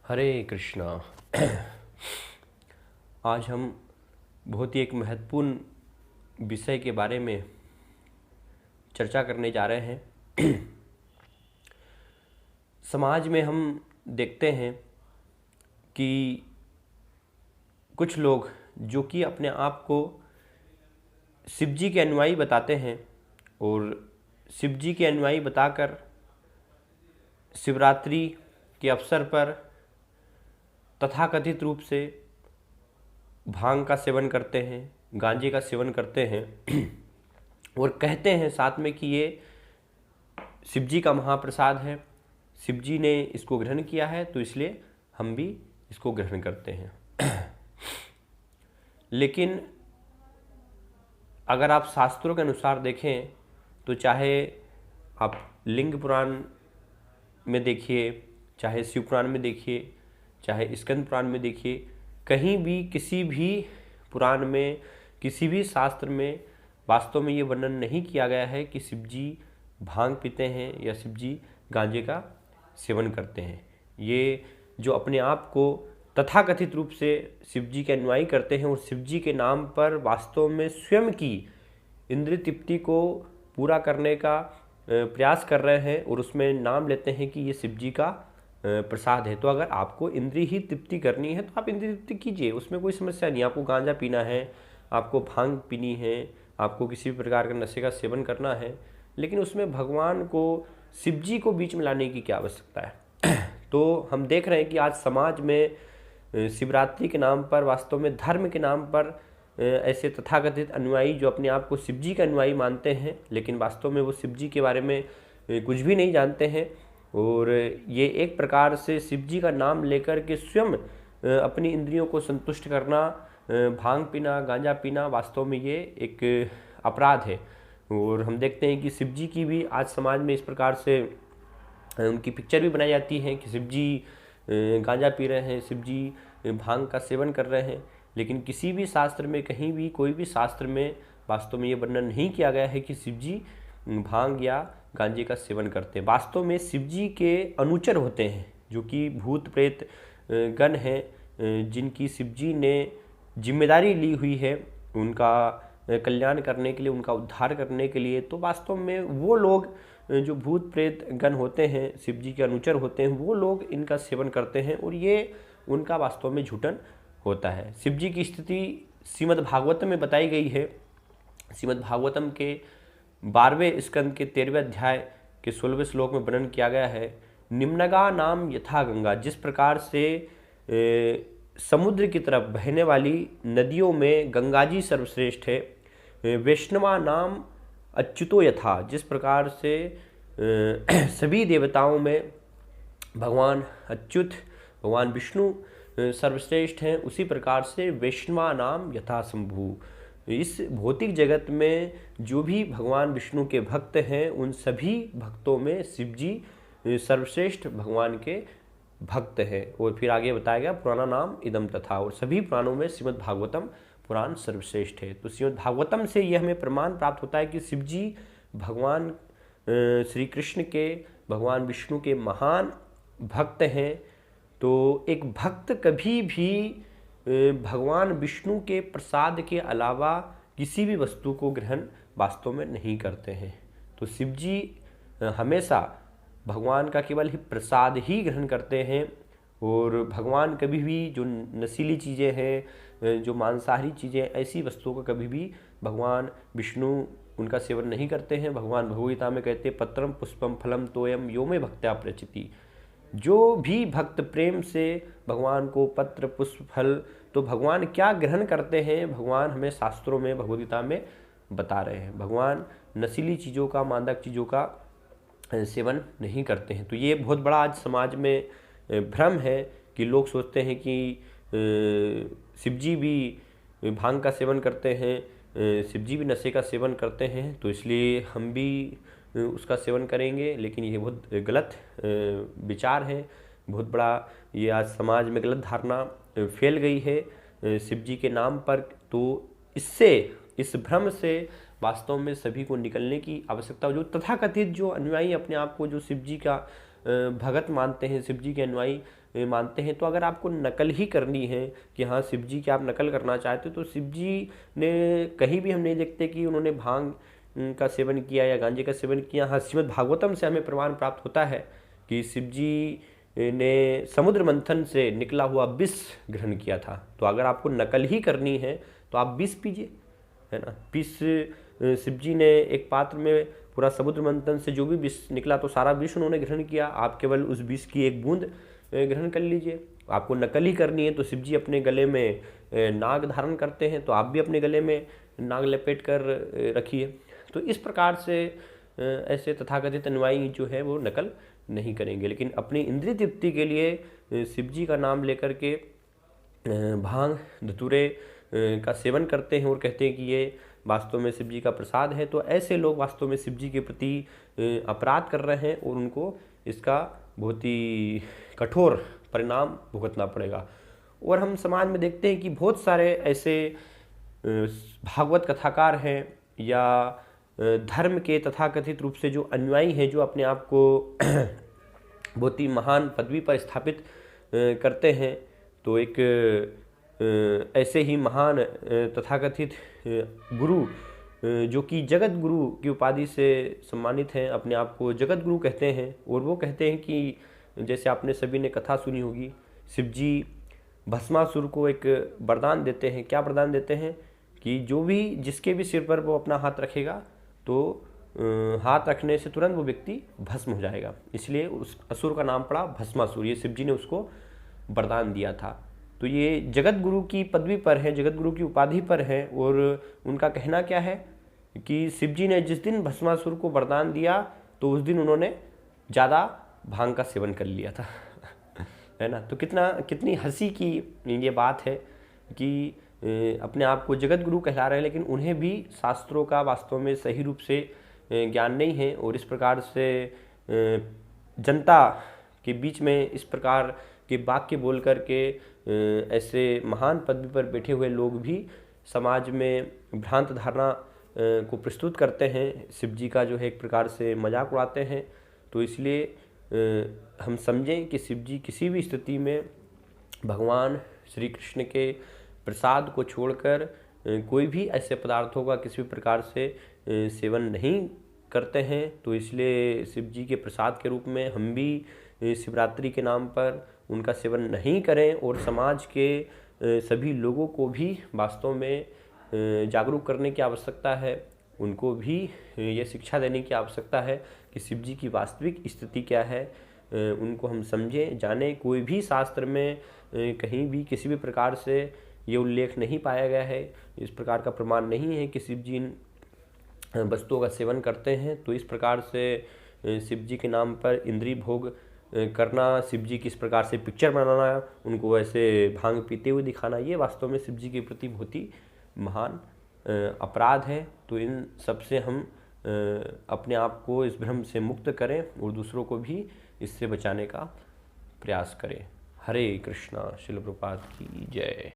हरे कृष्णा। आज हम बहुत ही एक महत्वपूर्ण विषय के बारे में चर्चा करने जा रहे हैं। समाज में हम देखते हैं कि कुछ लोग जो कि अपने आप को शिव जी के अनुयायी बताते हैं और शिव जी के अनुयायी बताकर शिवरात्रि के अवसर पर तथाकथित रूप से भांग का सेवन करते हैं, गांजे का सेवन करते हैं और कहते हैं साथ में कि ये शिव जी का महाप्रसाद है, शिव जी ने इसको ग्रहण किया है तो इसलिए हम भी इसको ग्रहण करते हैं। लेकिन अगर आप शास्त्रों के अनुसार देखें तो चाहे आप लिंग पुराण में देखिए, चाहे शिव पुराण में देखिए, चाहे स्कंद पुराण में देखिए, कहीं भी किसी भी पुराण में, किसी भी शास्त्र में वास्तव में ये वर्णन नहीं किया गया है कि शिव जी भांग पीते हैं या शिव जी गांजे का सेवन करते हैं। ये जो अपने आप को तथाकथित रूप से शिव जी के अनुयायी करते हैं और शिव जी के नाम पर वास्तव में स्वयं की इंद्रिय तृप्ति को पूरा करने का प्रयास कर रहे हैं और उसमें नाम लेते हैं कि ये शिव जी का प्रसाद है। तो अगर आपको इंद्रिय ही तृप्ति करनी है तो आप इंद्रिय तृप्ति कीजिए, उसमें कोई समस्या नहीं। आपको गांजा पीना है, आपको भांग पीनी है, आपको किसी भी प्रकार के नशे का सेवन करना है, लेकिन उसमें भगवान को, शिव जी को बीच में लाने की क्या आवश्यकता है। तो हम देख रहे हैं कि आज समाज में शिवरात्रि के नाम पर, वास्तव में धर्म के नाम पर ऐसे तथाकथित अनुयायी जो अपने आप को शिव जी का अनुयायी मानते हैं, लेकिन वास्तव में वो शिव जी के बारे में कुछ भी नहीं जानते हैं और ये एक प्रकार से शिव जी का नाम लेकर के स्वयं अपनी इंद्रियों को संतुष्ट करना, भांग पीना, गांजा पीना, वास्तव में ये एक अपराध है। और हम देखते हैं कि शिव जी की भी आज समाज में इस प्रकार से उनकी पिक्चर भी बनाई जाती है कि शिव जी गांजा पी रहे हैं, शिव जी भांग का सेवन कर रहे हैं, लेकिन किसी भी शास्त्र में, कहीं भी, कोई भी शास्त्र में वास्तव में ये वर्णन नहीं किया गया है कि शिव जी भांग या गांजे का सेवन करते हैं। वास्तव में शिव जी के अनुचर होते हैं जो कि भूत प्रेत गण हैं, जिनकी शिव जी ने जिम्मेदारी ली हुई है उनका कल्याण करने के लिए, उनका उद्धार करने के लिए। तो वास्तव में वो लोग जो भूत प्रेत गण होते हैं, शिव जी के अनुचर होते हैं, वो लोग इनका सेवन करते हैं और ये उनका वास्तव में झूठन होता है। शिव जी की स्थिति श्रीमद् भागवतम में बताई गई है। श्रीमद् भागवतम के 12वें स्कंद के 13वें अध्याय के 16वें श्लोक में वर्णन किया गया है, निम्नगा नाम यथा गंगा। जिस प्रकार से समुद्र की तरफ बहने वाली नदियों में गंगा जी सर्वश्रेष्ठ है, वैष्णवा नाम अच्युतो यथा। जिस प्रकार से सभी देवताओं में भगवान अच्युत, भगवान विष्णु सर्वश्रेष्ठ हैं, उसी प्रकार से वैष्णवा नाम यथा शंभु। इस भौतिक जगत में जो भी भगवान विष्णु के भक्त हैं, उन सभी भक्तों में शिव जी सर्वश्रेष्ठ भगवान के भक्त हैं। और फिर आगे बताया गया पुराना नाम इदम तथा, और सभी पुराणों में श्रीमद् भागवतम पुराण सर्वश्रेष्ठ है। तो श्रीमद् भागवतम से यह हमें प्रमाण प्राप्त होता है कि शिव जी भगवान श्री कृष्ण के, भगवान विष्णु के महान भक्त हैं। तो एक भक्त कभी भी भगवान विष्णु के प्रसाद के अलावा किसी भी वस्तु को ग्रहण वास्तव में नहीं करते हैं। तो शिव जी हमेशा भगवान का केवल ही प्रसाद ही ग्रहण करते हैं और भगवान कभी भी जो नशीली चीज़ें हैं, जो मांसाहारी चीज़ें, ऐसी वस्तुओं का कभी भी भगवान विष्णु उनका सेवन नहीं करते हैं। भगवान भगवद्गीता में कहते हैं, पत्रम पुष्पम फलम तोयम यो मे भक्त्या प्रचिति। जो भी भक्त प्रेम से भगवान को पत्र पुष्प फल, तो भगवान क्या ग्रहण करते हैं, भगवान हमें शास्त्रों में, भगवद्गीता में बता रहे हैं। भगवान नशीली चीज़ों का, मादक चीज़ों का सेवन नहीं करते हैं। तो ये बहुत बड़ा आज समाज में भ्रम है कि लोग सोचते हैं कि शिव जी भी भांग का सेवन करते हैं, शिव जी भी नशे का सेवन करते हैं, तो इसलिए हम भी उसका सेवन करेंगे। लेकिन ये बहुत गलत विचार है, बहुत बड़ा ये आज समाज में गलत धारणा फैल गई है शिव जी के नाम पर। तो इससे, इस भ्रम से वास्तव में सभी को निकलने की आवश्यकता। जो तथाकथित जो अनुयायी अपने आप को जो शिव जी का भगत मानते हैं, शिव जी के अनुयायी मानते हैं। तो अगर आपको नकल ही करनी है कि हाँ शिव जी की आप नकल करना चाहते हो, तो शिव जी ने कहीं भी हम नहीं देखते कि उन्होंने भांग का सेवन किया या गांजे का सेवन किया। हाँ, श्रीमद् भागवतम से हमें प्रमाण प्राप्त होता है कि शिव जी ने समुद्र मंथन से निकला हुआ विष ग्रहण किया था। तो अगर आपको नकल ही करनी है तो आप विष पीजिए, है ना। विष शिव जी ने एक पात्र में पूरा समुद्र मंथन से जो भी विष निकला तो सारा विष उन्होंने ग्रहण किया, आप केवल उस विष की एक बूंद ग्रहण कर लीजिए। आपको नकल ही करनी है तो शिव जी अपने गले में नाग धारण करते हैं, तो आप भी अपने गले में नाग लपेट कर रखिए। तो इस प्रकार से ऐसे तथाकथित अनुयायी जो है वो नकल नहीं करेंगे, लेकिन अपनी इंद्रिय तृप्ति के लिए शिव जी का नाम लेकर के भांग धतूरे का सेवन करते हैं और कहते हैं कि ये वास्तव में शिव जी का प्रसाद है। तो ऐसे लोग वास्तव में शिव जी के प्रति अपराध कर रहे हैं और उनको इसका बहुत ही कठोर परिणाम भुगतना पड़ेगा। और हम समाज में देखते हैं कि बहुत सारे ऐसे भागवत कथाकार हैं या धर्म के तथाकथित रूप से जो अनुयायी हैं, जो अपने आप को बहुत ही महान पदवी पर स्थापित करते हैं। तो एक ऐसे ही महान तथाकथित गुरु जो कि जगत गुरु की उपाधि से सम्मानित हैं, अपने आप को जगत गुरु कहते हैं। और वो कहते हैं कि जैसे आपने सभी ने कथा सुनी होगी, शिव जी भस्मासुर को एक वरदान देते हैं। क्या वरदान देते हैं कि जो भी जिसके भी सिर पर वो अपना हाथ रखेगा तो हाथ रखने से तुरंत वो व्यक्ति भस्म हो जाएगा। इसलिए उस असुर का नाम पड़ा भस्मासुर। ये शिव जी ने उसको वरदान दिया था। तो ये जगत गुरु की पदवी पर है, जगत गुरु की उपाधि पर है। और उनका कहना क्या है कि शिव जी ने जिस दिन भस्मासुर को वरदान दिया तो उस दिन उन्होंने ज़्यादा भांग का सेवन कर लिया था है ना। तो कितनी हंसी की ये बात है कि अपने आप को जगत गुरु कहला रहे हैं, लेकिन उन्हें भी शास्त्रों का वास्तव में सही रूप से ज्ञान नहीं है। और इस प्रकार से जनता के बीच में इस प्रकार के वाक्य बोल करके ऐसे महान पदवी पर बैठे हुए लोग भी समाज में भ्रांत धारणा को प्रस्तुत करते हैं, शिव जी का जो है एक प्रकार से मजाक उड़ाते हैं। तो इसलिए हम समझें कि शिव जी किसी भी स्थिति में भगवान श्री कृष्ण के प्रसाद को छोड़कर कोई भी ऐसे पदार्थों का किसी भी प्रकार से सेवन नहीं करते हैं। तो इसलिए शिव जी के प्रसाद के रूप में हम भी शिवरात्रि के नाम पर उनका सेवन नहीं करें। और समाज के सभी लोगों को भी वास्तव में जागरूक करने की आवश्यकता है, उनको भी ये शिक्षा देने की आवश्यकता है कि शिव जी की वास्तविक स्थिति क्या है, उनको हम समझें जानें। कोई भी शास्त्र में कहीं भी किसी भी प्रकार से ये उल्लेख नहीं पाया गया है, इस प्रकार का प्रमाण नहीं है कि शिव जी इन वस्तुओं का सेवन करते हैं। तो इस प्रकार से शिव जी के नाम पर इंद्रिय भोग करना, शिव जी की इस प्रकार से पिक्चर बनाना, उनको ऐसे भांग पीते हुए दिखाना, ये वास्तव में शिव जी के प्रति बहुत ही महान अपराध है। तो इन सब से हम अपने आप को इस भ्रम से मुक्त करें और दूसरों को भी इससे बचाने का प्रयास करें। हरे कृष्णा। शिल प्रभुपाद की जय।